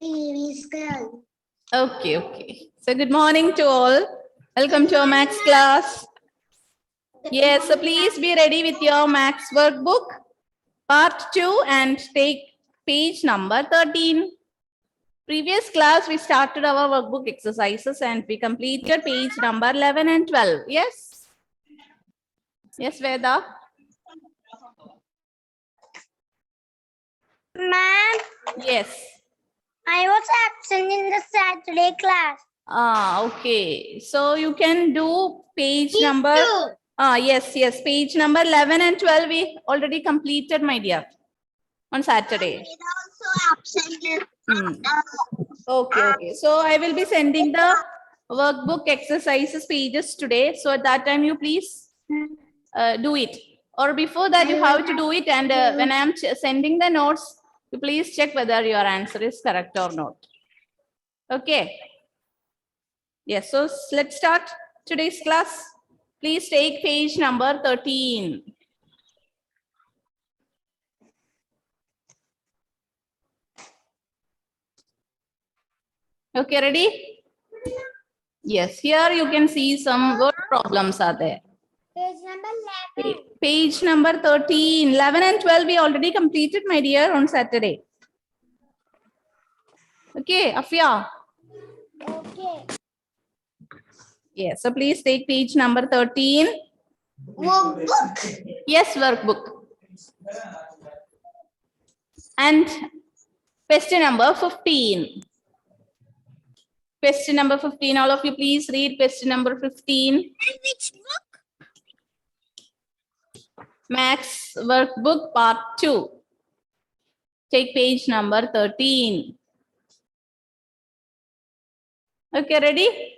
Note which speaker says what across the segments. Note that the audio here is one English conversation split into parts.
Speaker 1: Okay. So good morning to all. Welcome to our maths class. Yes, so please be ready with your maths workbook, part 2, and take page number 13. Previous class, we started our workbook exercises and we completed page number 11 and 12. Yes? Yes, Veda?
Speaker 2: Ma'am,
Speaker 1: Yes.
Speaker 2: I was absent in the Saturday class.
Speaker 1: Okay. So you can do page
Speaker 2: Me
Speaker 1: number...
Speaker 2: too.
Speaker 1: Yes. Page number 11 and 12 we already completed, my dear, on Saturday.
Speaker 2: Also absent.
Speaker 1: Okay. So I will be sending the workbook exercises pages today. So at that time, you please do it. Or before that, you have to do it. And when I am sending the notes, you please check whether your answer is correct or not. Okay. Yes. So let's start today's class. Please take page number 13. Okay, ready? Yes, here you can see some word problems are there.
Speaker 2: Page number 11.
Speaker 1: Page number 13. 11 and 12 we already completed, my dear, on Saturday. Okay, Afia.
Speaker 2: Okay.
Speaker 1: Yes, so please take page number 13.
Speaker 2: Workbook.
Speaker 1: Yes, workbook. And question number 15. Question number 15. All of you please read question number 15.
Speaker 2: Which book?
Speaker 1: Maths workbook part 2. Take page number 13. Okay, ready?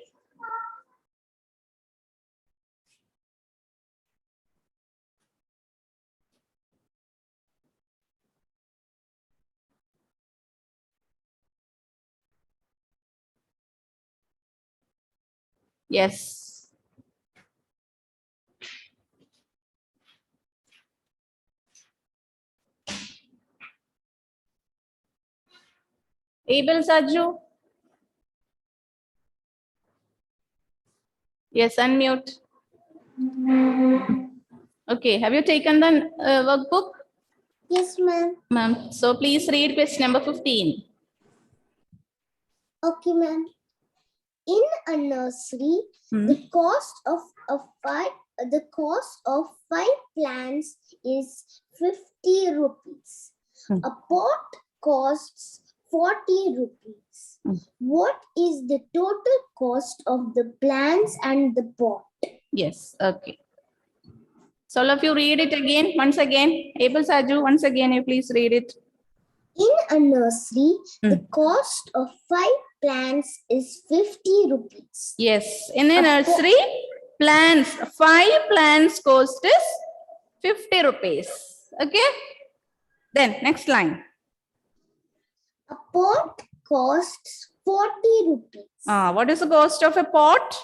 Speaker 1: Yes. Able, Saju? Yes, unmute. Okay, have you taken the workbook?
Speaker 2: Yes, ma'am.
Speaker 1: Ma'am, so please read question number 15.
Speaker 2: Okay, ma'am. In a nursery, the cost of five plants is 50 rupees. A pot costs 40 rupees. What is the total cost of the plants and the pot?
Speaker 1: Yes, okay. So all of you read it again, once again. Able, Saju, once again, you please read it.
Speaker 2: In a nursery, the cost of 5 plants is 50 rupees.
Speaker 1: Yes, in a nursery, plants, 5 plants cost is 50 rupees. Okay. Then next line.
Speaker 2: A pot costs 40 rupees.
Speaker 1: What is the cost of a pot?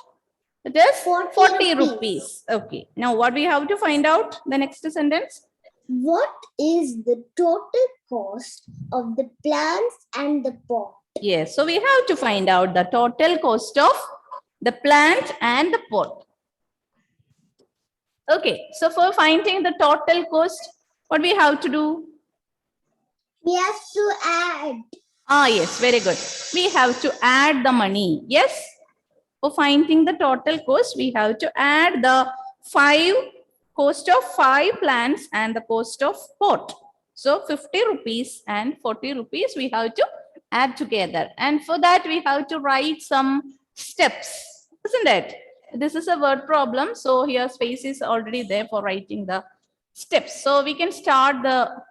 Speaker 1: It is 40 rupees. Okay. Now what we have to find out? The next sentence.
Speaker 2: What is the total cost of the plants and the pot?
Speaker 1: Yes. So we have to find out the total cost of the plant and the pot. Okay. So for finding the total cost, what we have to do?
Speaker 2: We have to add.
Speaker 1: Yes. Very good. We have to add the money. Yes. For finding the total cost, we have to add the cost of 5 plants and the cost of pot. So 50 rupees and 40 rupees we have to add together. And for that, we have to write some steps, isn't it? This is a word problem. So here space is already there for writing the steps. So we can start the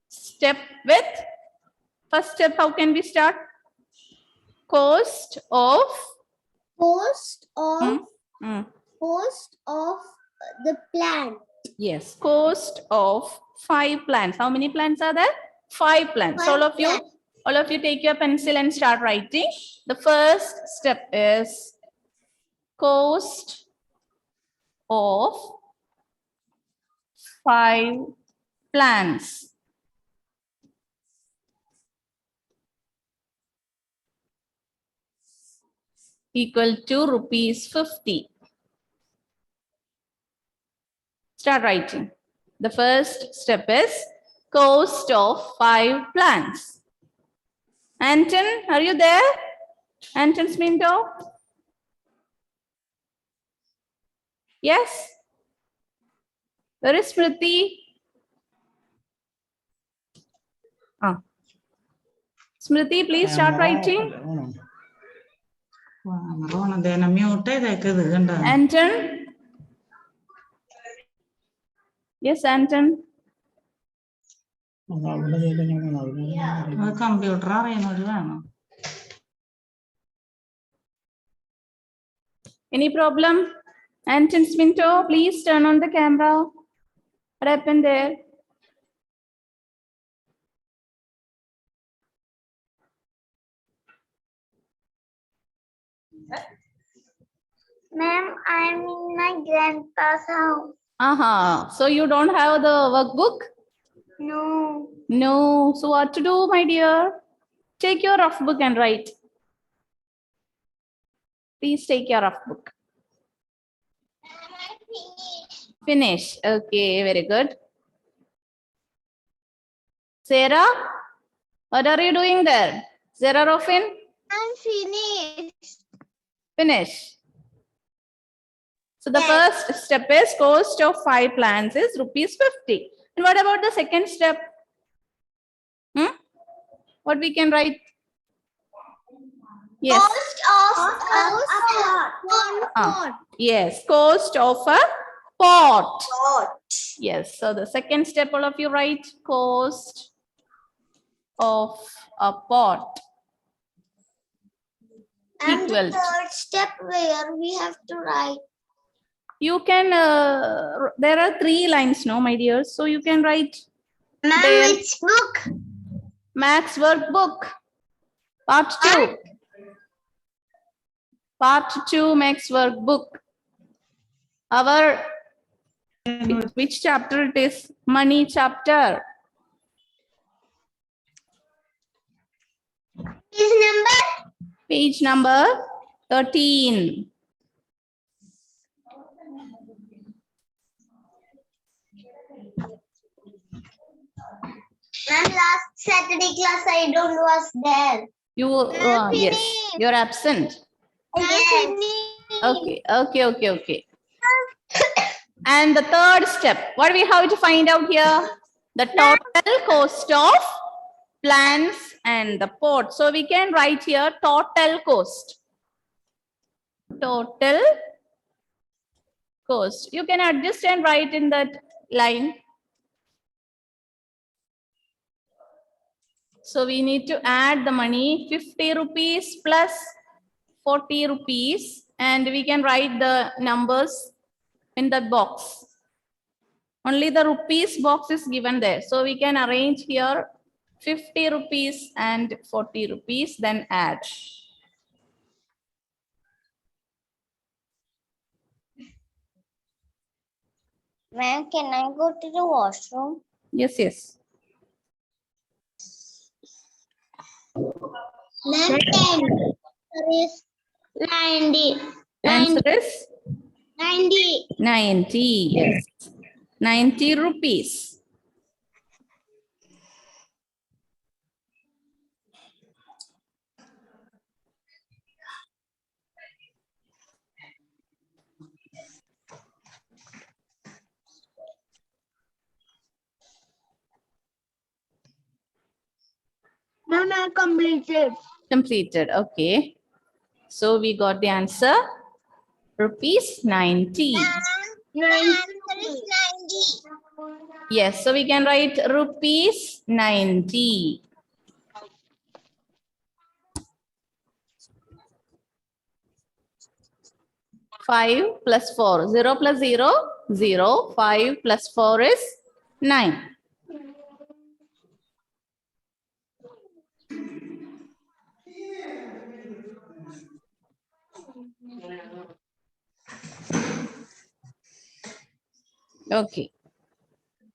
Speaker 1: step with, first step, how can we start? Cost of
Speaker 2: the plant.
Speaker 1: Yes, cost of 5 plants. How many plants are there? 5 plants. All of you take your pencil and start writing. The first step is cost of 5 plants. equal to rupees 50. Start writing. The first step is cost of 5 plants. Anton, are you there? Anton Sminto? Yes? Where is Smriti? Smriti, please start writing. Anton? Yes, Anton. Any problem? Anton Sminto, please turn on the camera. What happened there?
Speaker 2: Ma'am, I'm in my grandpa's house.
Speaker 1: So you don't have the workbook?
Speaker 2: No.
Speaker 1: No. So what to do, my dear? Take your rough book and write. Please take your rough book. Finish. Okay, very good. Sarah, what are you doing there? Sarah Rofin?
Speaker 2: I'm finished.
Speaker 1: Finish. So the first step is cost of 5 plants is rupees 50. And what about the second step? What we can write? Yes. Yes, cost of a pot. Yes, so the second step, all of you write cost of a pot.
Speaker 2: And the
Speaker 1: Equal.
Speaker 2: third step where we have to write.
Speaker 1: You can, there are 3 lines, no, my dears. So you can write.
Speaker 2: Ma'am, which book?
Speaker 1: Max workbook. Part 2. Part 2 Max workbook. Our, which chapter it is? Money chapter. Page number 13.
Speaker 2: Ma'am, last Saturday class I don't was there.
Speaker 1: You, yes, you're absent. Okay. And the third step, what we have to find out here? The total cost of plants and the pot. So we can write here total cost. Total cost. You can adjust and write in that line. So we need to add the money 50 rupees plus 40 rupees and we can write the numbers in the box. Only the rupees box is given there. So we can arrange here 50 rupees and 40 rupees, then add.
Speaker 2: Ma'am, can I go to the washroom?
Speaker 1: Yes, yes.
Speaker 2: Ma'am, is 90.
Speaker 1: Answer is
Speaker 2: 90.
Speaker 1: 90. Yes. 90 rupees.
Speaker 2: Ma'am, I completed.
Speaker 1: Completed. Okay. So we got the answer. Rupees 90. Yes. So we can write rupees 90. Five plus 4. 0 plus 0, 0. 5 plus 4 is 9. Okay.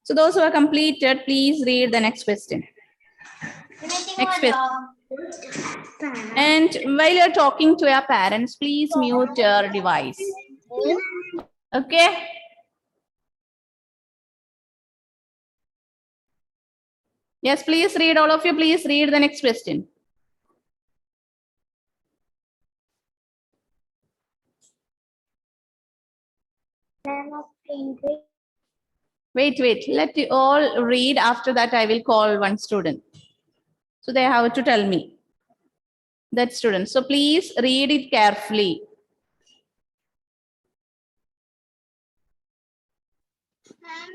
Speaker 1: So those who are completed, please read the next question. Next question. And while you're talking to your parents, please mute your device. Okay. Yes, please read, all of you, please read the next question. Wait, let you all read. After that, I will call one student. So they have to tell me that student. So please read it carefully.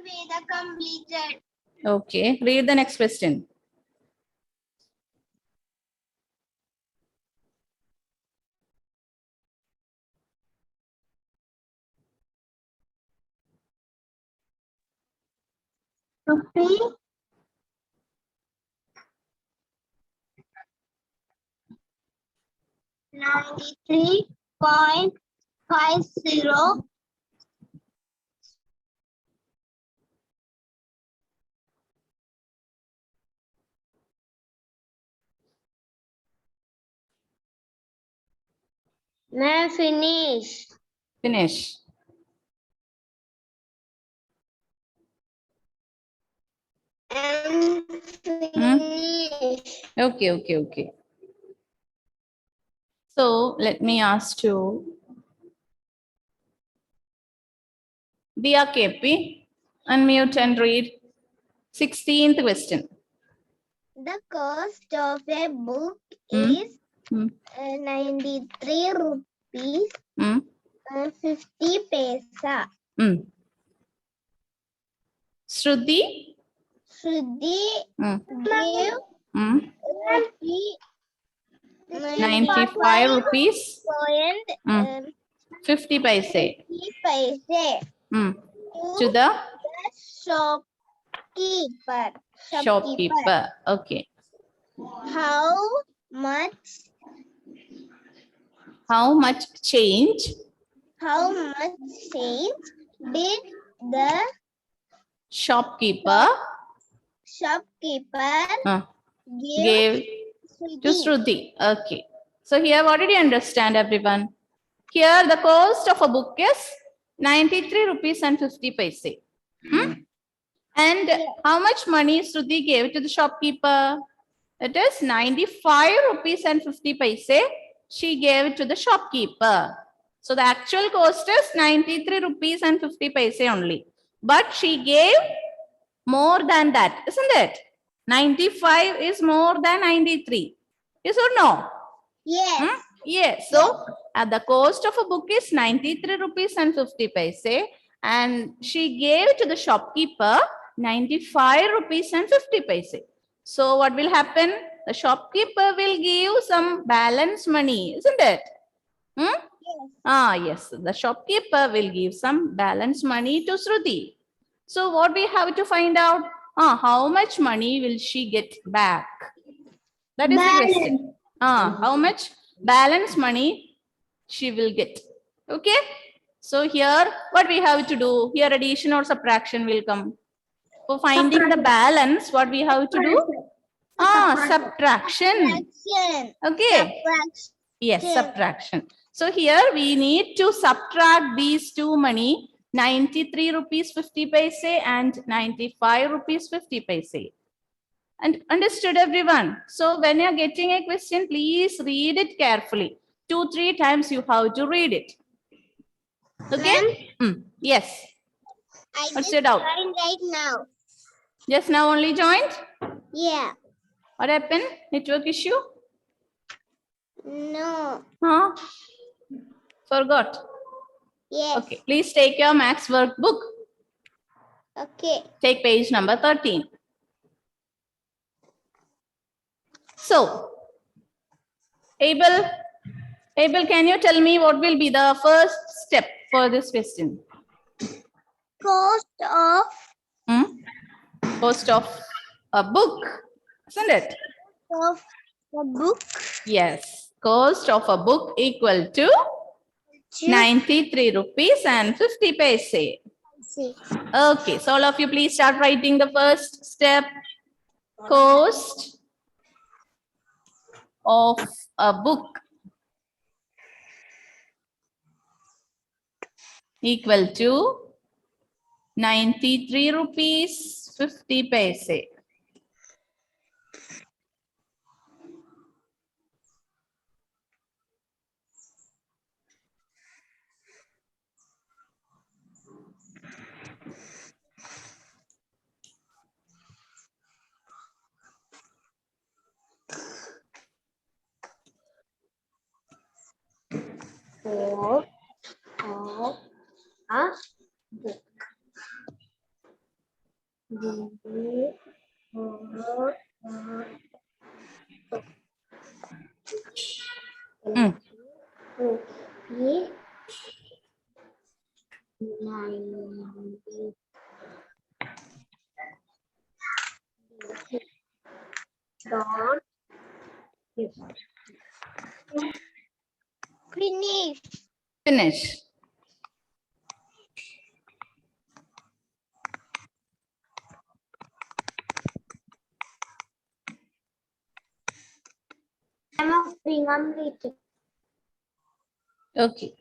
Speaker 2: Veda completed.
Speaker 1: Okay, read the next question.
Speaker 2: Rupee 93.50 मैं finish.
Speaker 1: Finish.
Speaker 2: And finish.
Speaker 1: Okay. So let me ask you. Dia KP, unmute and read 16th question.
Speaker 2: The cost of a book
Speaker 1: Hmm.
Speaker 2: is
Speaker 1: Hmm.
Speaker 2: 93 rupees
Speaker 1: Hmm.
Speaker 2: 50 paisa.
Speaker 1: Hmm. Shruti?
Speaker 2: Shruti
Speaker 1: Hmm.
Speaker 2: gave
Speaker 1: Hmm.
Speaker 2: rupee
Speaker 1: 95 rupees.
Speaker 2: point
Speaker 1: 50 paise.
Speaker 2: 50 paise
Speaker 1: Hmm.
Speaker 2: to
Speaker 1: To the
Speaker 2: shopkeeper.
Speaker 1: shopkeeper. Okay.
Speaker 2: How much
Speaker 1: How much change
Speaker 2: change did the
Speaker 1: shopkeeper
Speaker 2: shopkeeper give
Speaker 1: gave to
Speaker 2: Shruti?
Speaker 1: Shruti? Okay. So here, what did you understand, everyone? Here, the cost of a book is 93 rupees and 50 paise. And how much money Shruti gave to the shopkeeper? It is 95 rupees and 50 paise. She gave to the shopkeeper. So the actual cost is 93 rupees and 50 paise only. But she gave more than that, isn't it? 95 is more than 93. Yes or no?
Speaker 2: Yes.
Speaker 1: Yes. So the cost of a book is 93 rupees and 50 paise. And she gave to the shopkeeper 95 rupees and 50 paise. So what will happen? The shopkeeper will give some balance money, isn't it? Yes. The shopkeeper will give some balance money to Shruti. So what we have to find out? How much money will she get back? That is the question. How much balance money she will get? Okay. So here, what we have to do? Here, addition or subtraction will come. For finding the balance, what we have to do? Subtraction. Okay. Yes, subtraction. So here we need to subtract these two money, 93 rupees 50 paise and 95 rupees 50 paise. And understood, everyone? So when you're getting a question, please read it carefully. 2-3 times you have to read it. Okay? Yes. What's your doubt?
Speaker 2: Joined right now.
Speaker 1: Just now only joined?
Speaker 2: Yeah.
Speaker 1: What happened? Network issue?
Speaker 2: No.
Speaker 1: Forgot.
Speaker 2: Yes.
Speaker 1: Okay. Please take your maths workbook.
Speaker 2: Okay.
Speaker 1: Take page number 13. So, Abel, can you tell me what will be the first step for this question?
Speaker 2: Cost of
Speaker 1: Cost of a book, isn't it?
Speaker 2: a book.
Speaker 1: Yes. Cost of a book equal to 93 rupees and 50 paise. Okay. So all of you please start writing the first step. Cost of a book equal to 93 rupees 50 paise.
Speaker 2: Four of a book.
Speaker 1: Mm.
Speaker 2: Rupees 90 dot finish.
Speaker 1: Finish.
Speaker 2: I'm being completed.
Speaker 1: Okay.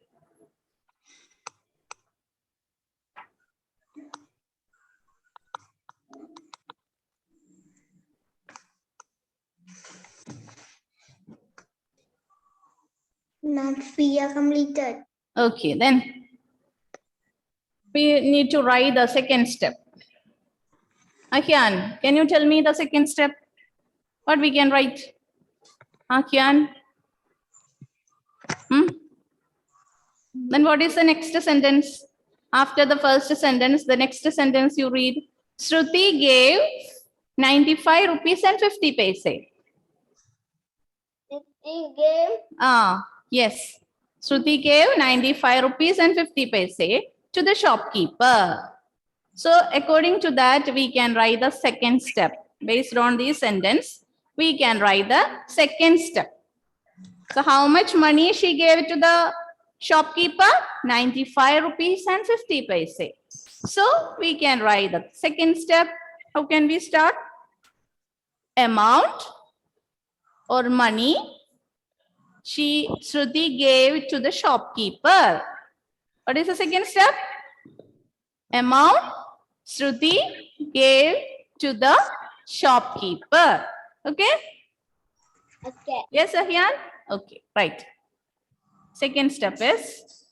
Speaker 2: Not fear completed.
Speaker 1: Okay, then we need to write the second step. Akyan, can you tell me the second step? What we can write? Akyan? Then what is the next sentence? After the first sentence, the next sentence you read, Shruti gave 95 rupees and 50 paise. Yes. Shruti gave 95 rupees and 50 paise to the shopkeeper. So according to that, we can write the second step. Based on this sentence, we can write the second step. So how much money she gave to the shopkeeper? 95 rupees and 50 paise. So we can write the second step. How can we start? Amount or money Shruti gave to the shopkeeper. What is the second step? Amount Shruti gave to the shopkeeper. Okay?
Speaker 2: Okay.
Speaker 1: Yes, Ahyan? Okay, right. Second step is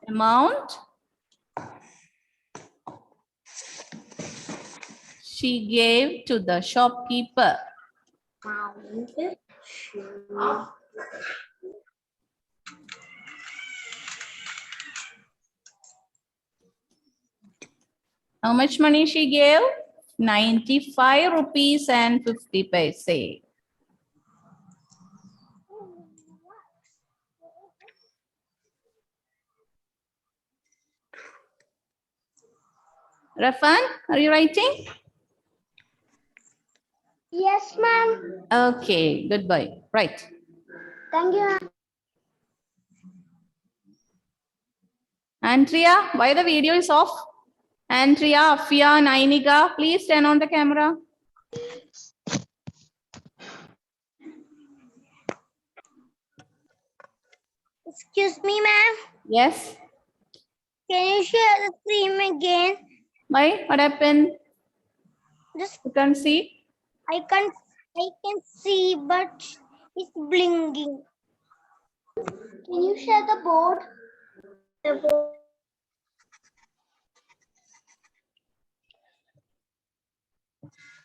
Speaker 1: amount she gave to the shopkeeper. How much money she gave? 95 rupees and 50 paise. Rafan, are you writing?
Speaker 2: Yes, ma'am.
Speaker 1: Okay, good boy. Right.
Speaker 2: Thank you.
Speaker 1: Andrea, why the video is off? Andrea, Afia, Nainika, please turn on the camera.
Speaker 2: Excuse me, ma'am.
Speaker 1: Yes.
Speaker 2: Can you share the screen again?
Speaker 1: Why? What happened?
Speaker 2: Just
Speaker 1: You can see?
Speaker 2: I can see, but it's blinking. Can you share the board? The board.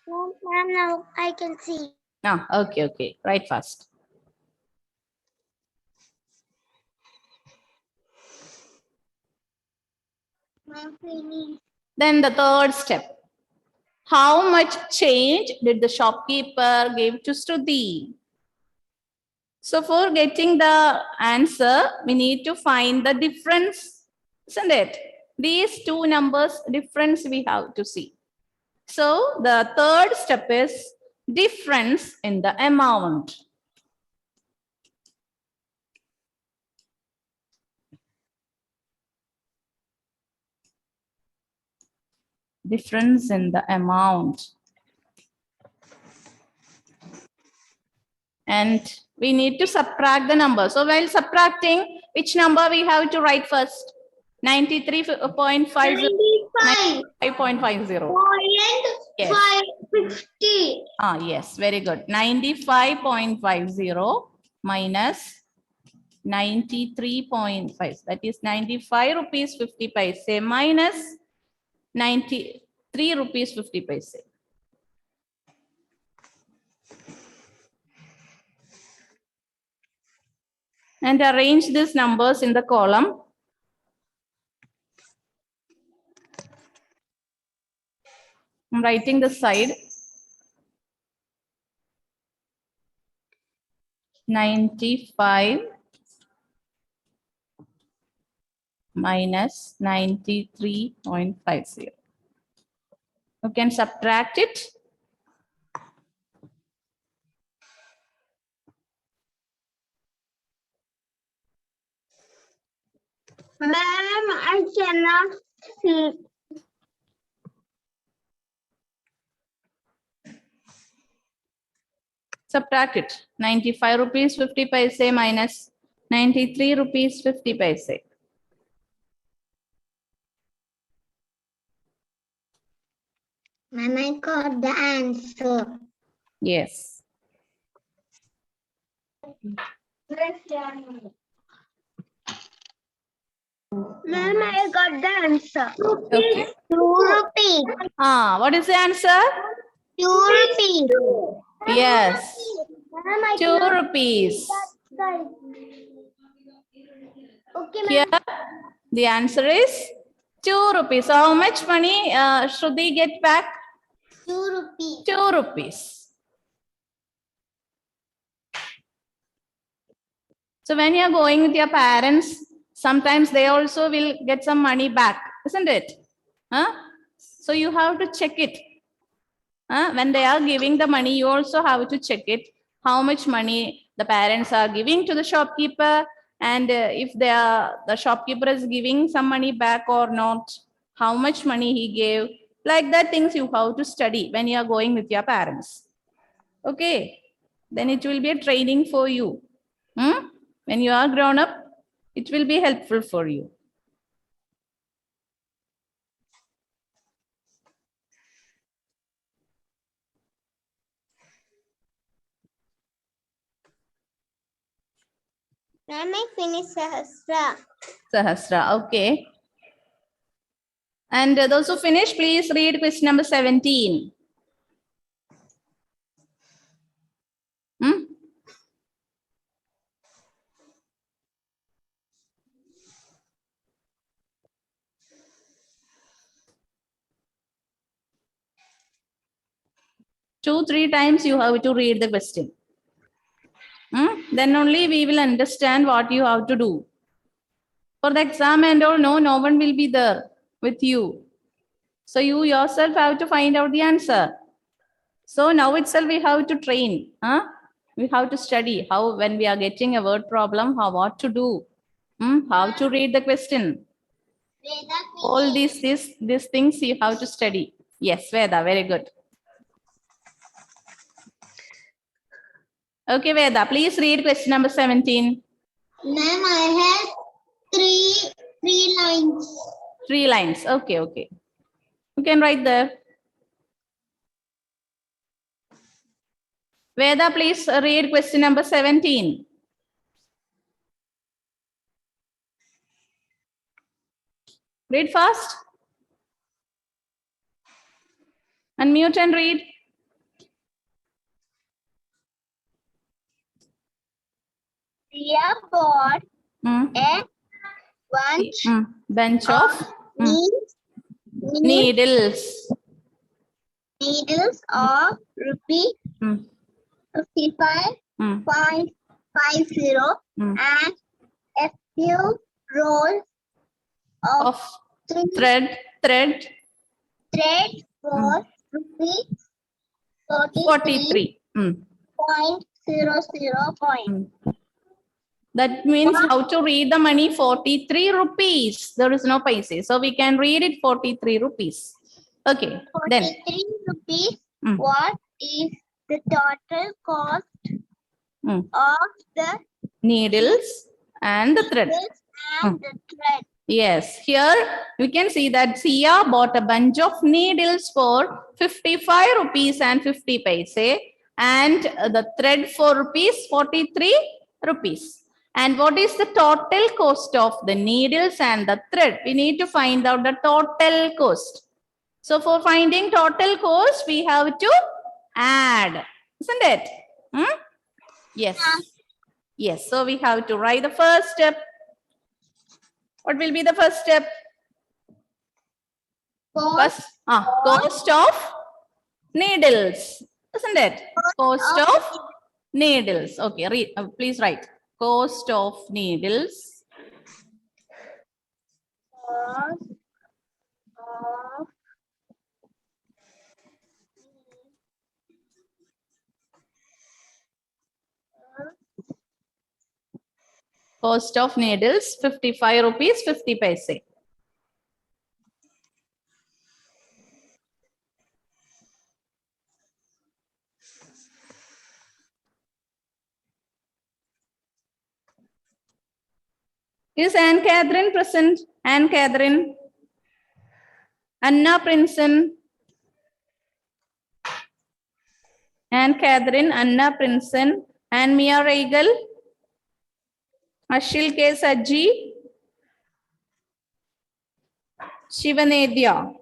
Speaker 2: No, ma'am, now I can see.
Speaker 1: Ah, okay, okay. Right fast.
Speaker 2: Ma'am, please.
Speaker 1: Then the third step. How much change did the shopkeeper give to Shruti? So for getting the answer, we need to find the difference, isn't it? These two numbers difference we have to see. So the third step is difference in the amount. Difference in the amount. And we need to subtract the number. So while subtracting, which number we have to write first? 93.50.
Speaker 2: 95.
Speaker 1: 5.50. Yes.
Speaker 2: 550.
Speaker 1: Ah, yes, very good. 95.50 minus 93.5. That is 95 rupees 50 paise minus 93 rupees 50 paise. And arrange these numbers in the column. I'm writing the side. 95 minus 93.50. You can subtract it.
Speaker 2: Ma'am, I cannot see.
Speaker 1: Subtract it. 95 rupees 50 paise minus 93 rupees 50 paise.
Speaker 2: Ma'am, I got the answer.
Speaker 1: Yes.
Speaker 2: Ma'am, I got the answer.
Speaker 1: Okay.
Speaker 2: 2 rupees.
Speaker 1: Ah, what is the answer?
Speaker 2: 2 rupees.
Speaker 1: Yes.
Speaker 2: Ma'am, I
Speaker 1: 2 rupees.
Speaker 2: Okay,
Speaker 1: Here,
Speaker 2: ma'am.
Speaker 1: the answer is 2 rupees. So how much money should they get back?
Speaker 2: 2 rupees.
Speaker 1: 2 rupees. So when you are going with your parents, sometimes they also will get some money back, isn't it? Huh? So you have to check it. When they are giving the money, you also have to check it, how much money the parents are giving to the shopkeeper, and if the shopkeeper is giving some money back or not, how much money he gave. Like that things you have to study when you are going with your parents. Okay, then it will be a training for you. When you are grown up, it will be helpful for you.
Speaker 2: Ma'am, I finished Sahasra.
Speaker 1: Sahasra, okay. And those who finish, please read question number 17. 2-3 times you have to read the question. Then only we will understand what you have to do. For the exam and all, no one will be there with you. So you yourself have to find out the answer. So now itself we have to train. We have to study how, when we are getting a word problem, what to do. How to read the question. All these things you have to study. Yes, Veda, very good. Okay, Veda, please read question number 17.
Speaker 2: Ma'am, I have three lines.
Speaker 1: 3 lines. Okay. You can write there. Veda, please read question number 17. Read fast. Unmute and read.
Speaker 2: Priya bought a
Speaker 1: Bunch of needles.
Speaker 2: Needles of rupee 55.50 and a few rolls of
Speaker 1: thread
Speaker 2: for rupee
Speaker 1: 43.
Speaker 2: 43.00.
Speaker 1: That means how to read the money 43 rupees. There is no paise. So we can read it 43 rupees. Okay.
Speaker 2: 43 rupees. What is the total cost
Speaker 1: Mm.
Speaker 2: of the
Speaker 1: Needles and the thread.
Speaker 2: needles and the thread.
Speaker 1: Yes, here you can see that Sia bought a bunch of needles for 55 rupees and 50 paise and the thread for rupees 43 rupees. And what is the total cost of the needles and the thread? We need to find out the total cost. So for finding total cost, we have to add, isn't it? Hmm? Yes. Yes, so we have to write the first step. What will be the first step?
Speaker 2: Cost
Speaker 1: Cost of needles, isn't it? Cost of needles. Okay, read, please write. Cost of needles.
Speaker 2: of
Speaker 1: Cost of needles, 55 rupees, 50 paise. Is Anne Catherine present? Anne Catherine? Anna Princeton? Anne Catherine, Anna Princeton, and Mia Regal? Ashil K. Sajji? Shivanedya?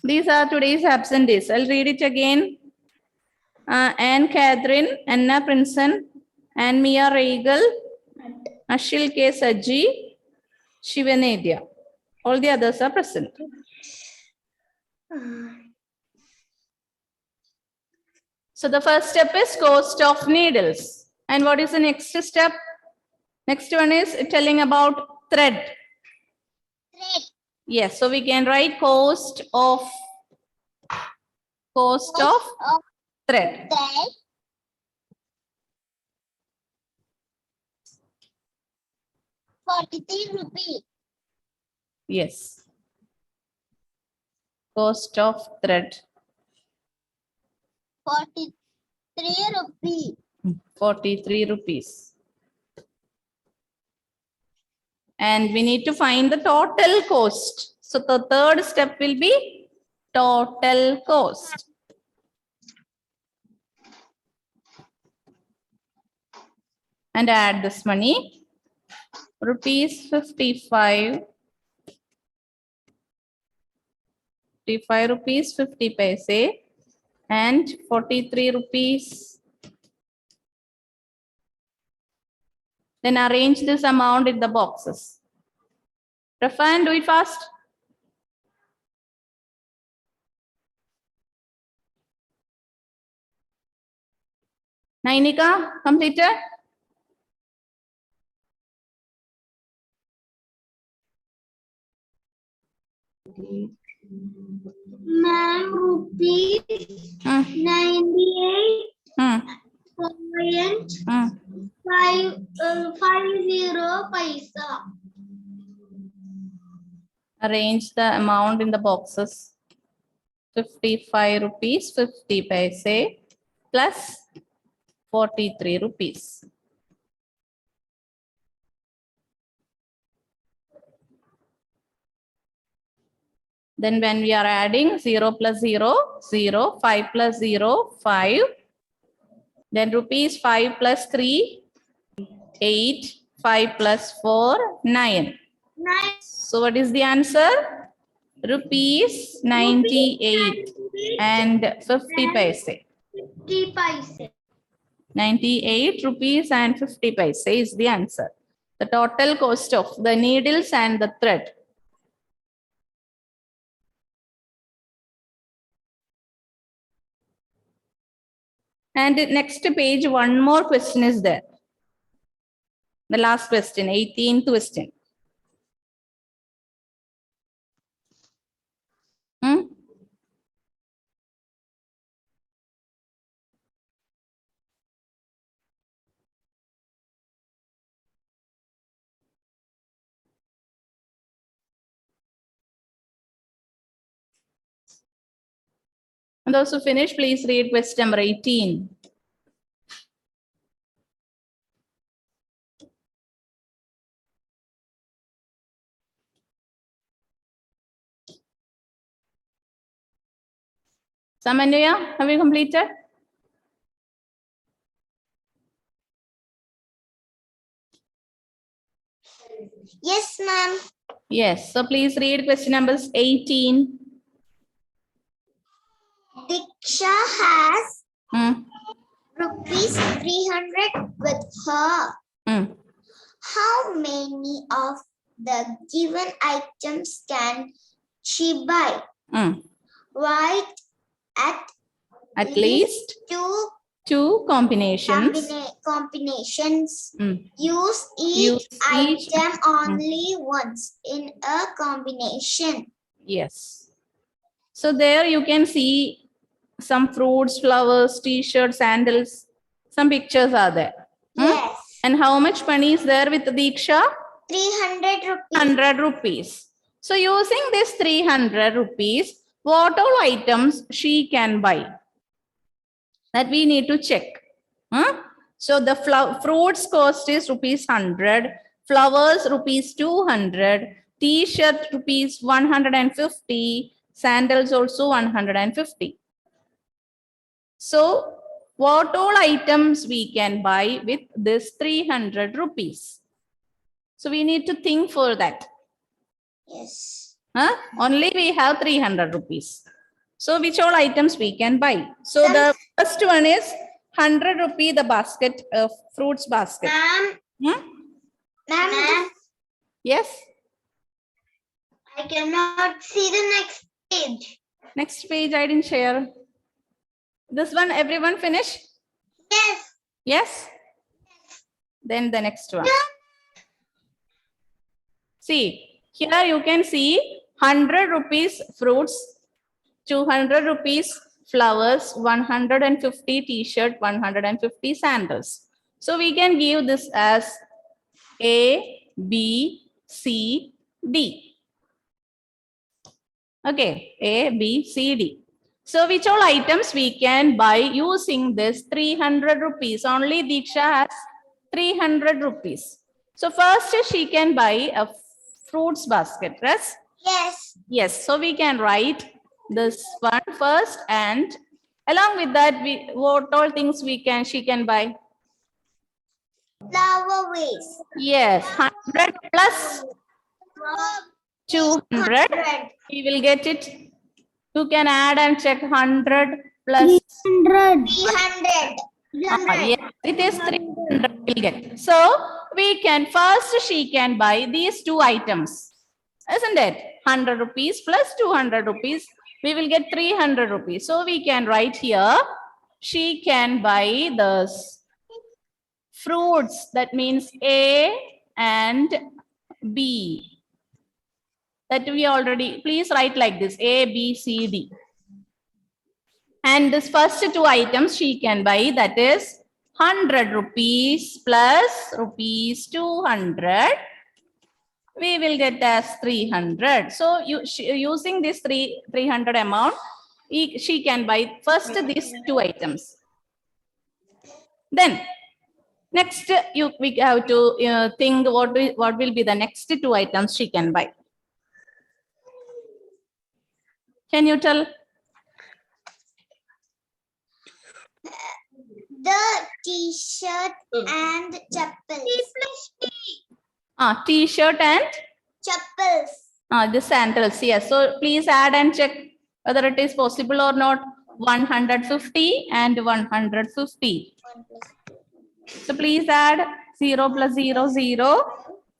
Speaker 1: These are today's absentees. I'll read it again. Anne Catherine, Anna Princeton, Anne Mia Regal, Ashil K. Sajji, Shivanedya. All the others are present. So the first step is cost of needles. And what is the next step? Next one is telling about thread.
Speaker 2: thread.
Speaker 1: Yes, so we can write cost of thread.
Speaker 2: Thread. 43 rupees.
Speaker 1: Yes. Cost of thread.
Speaker 2: 43 rupees.
Speaker 1: 43 rupees. And we need to find the total cost. So the third step will be total cost. And add this money. Rupees 55. 55 rupees 50 paise and 43 rupees. Then arrange this amount in the boxes. Rafan, do it fast. Nainika, completed?
Speaker 2: Ma'am, rupees 98 point 50 paisa.
Speaker 1: Arrange the amount in the boxes. 55 rupees 50 paise plus 43 rupees. Then when we are adding 0 plus 0, 0, 5 plus 0, 5. Then rupees 5 plus 3, 8, 5 plus 4, 9. So what is the answer? Rupees 98 and 50 paise.
Speaker 2: 50 paise.
Speaker 1: 98 rupees and 50 paise is the answer. The total cost of the needles and the thread. And next page, one more question is there. The last question, 18th question. Those who finish, please read question number 18. Samanya, have you completed?
Speaker 2: Yes, ma'am.
Speaker 1: Yes. So please read question numbers 18.
Speaker 2: Diksha has
Speaker 1: Hmm.
Speaker 2: rupees 300 with her.
Speaker 1: Hmm.
Speaker 2: How many of the given items can she buy?
Speaker 1: Hmm.
Speaker 2: Write at
Speaker 1: Least two combinations.
Speaker 2: combinations.
Speaker 1: Hmm.
Speaker 2: Use
Speaker 1: Use
Speaker 2: each item only once in a combination.
Speaker 1: Yes. So there you can see some fruits, flowers, t-shirts, sandals. Some pictures are there. Hmm?
Speaker 2: Yes.
Speaker 1: And how much money is there with Diksha?
Speaker 2: 300 rupees.
Speaker 1: 100 rupees. So using this 300 rupees, what all items she can buy? That we need to check. Huh? So the fruits cost is rupees 100, flowers rupees 200, t-shirt rupees 150, sandals also 150. So what all items we can buy with this 300 rupees? So we need to think for that.
Speaker 2: Yes.
Speaker 1: Huh? Only we have 300 rupees. So which all items we can buy? So the first one is 100 rupee the basket of fruits basket.
Speaker 2: Ma'am.
Speaker 1: Hmm?
Speaker 2: Ma'am.
Speaker 1: Yes.
Speaker 2: I cannot see the next page.
Speaker 1: Next page I didn't share. This one everyone finish?
Speaker 2: Yes.
Speaker 1: Yes. Then the next one. See, here you can see 100 rupees fruits, 200 rupees flowers, 150 t-shirt, 150 sandals. So we can give this as A, B, C, D. Okay, A, B, C, D. So which all items we can buy using this 300 rupees? Only Diksha has 300 rupees. So first she can buy a fruits basket, yes?
Speaker 2: Yes.
Speaker 1: Yes, so we can write this one first, and along with that, what all things she can buy?
Speaker 2: Flower vase.
Speaker 1: Yes, 100 plus 200. We will get it. You can add and check 100 plus
Speaker 2: 300.
Speaker 1: yes, it is 300 we'll get. So we can first she can buy these two items, isn't it? 100 rupees plus 200 rupees. We will get 300 rupees. So we can write here, she can buy the fruits. That means A and B. That we already, please write like this, A, B, C, D. And this first two items she can buy, that is 100 rupees plus rupees 200. We will get as 300. So using this 300 amount, she can buy first these two items. Then next we have to think what will be the next two items she can buy. Can you tell?
Speaker 2: The t-shirt and chappals.
Speaker 1: T-shirt and
Speaker 2: Chappals.
Speaker 1: the sandals. Yes. So please add and check whether it is possible or not. 150 and 150. So please add 0 plus 0, 0.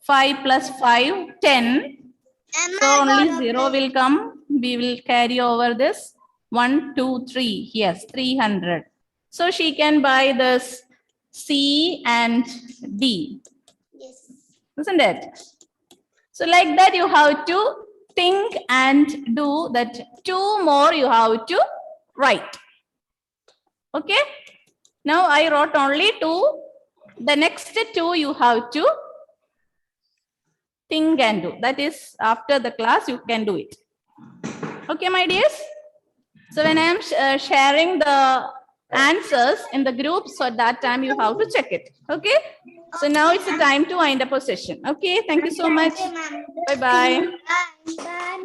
Speaker 1: 5 plus 5, 10. So only 0 will come. We will carry over this. 1, 2, 3. Yes, 300. So she can buy this C and D.
Speaker 2: Yes.
Speaker 1: Isn't it? So like that you have to think and do that. Two more you have to write. Okay. Now I wrote only two. The next two you have to think and do. That is after the class you can do it. Okay, my dears. So when I am sharing the answers in the group, so at that time you have to check it. Okay. So now it's the time to wind up our session. Okay. Thank you so much. Bye-bye.
Speaker 2: Bye. Bye.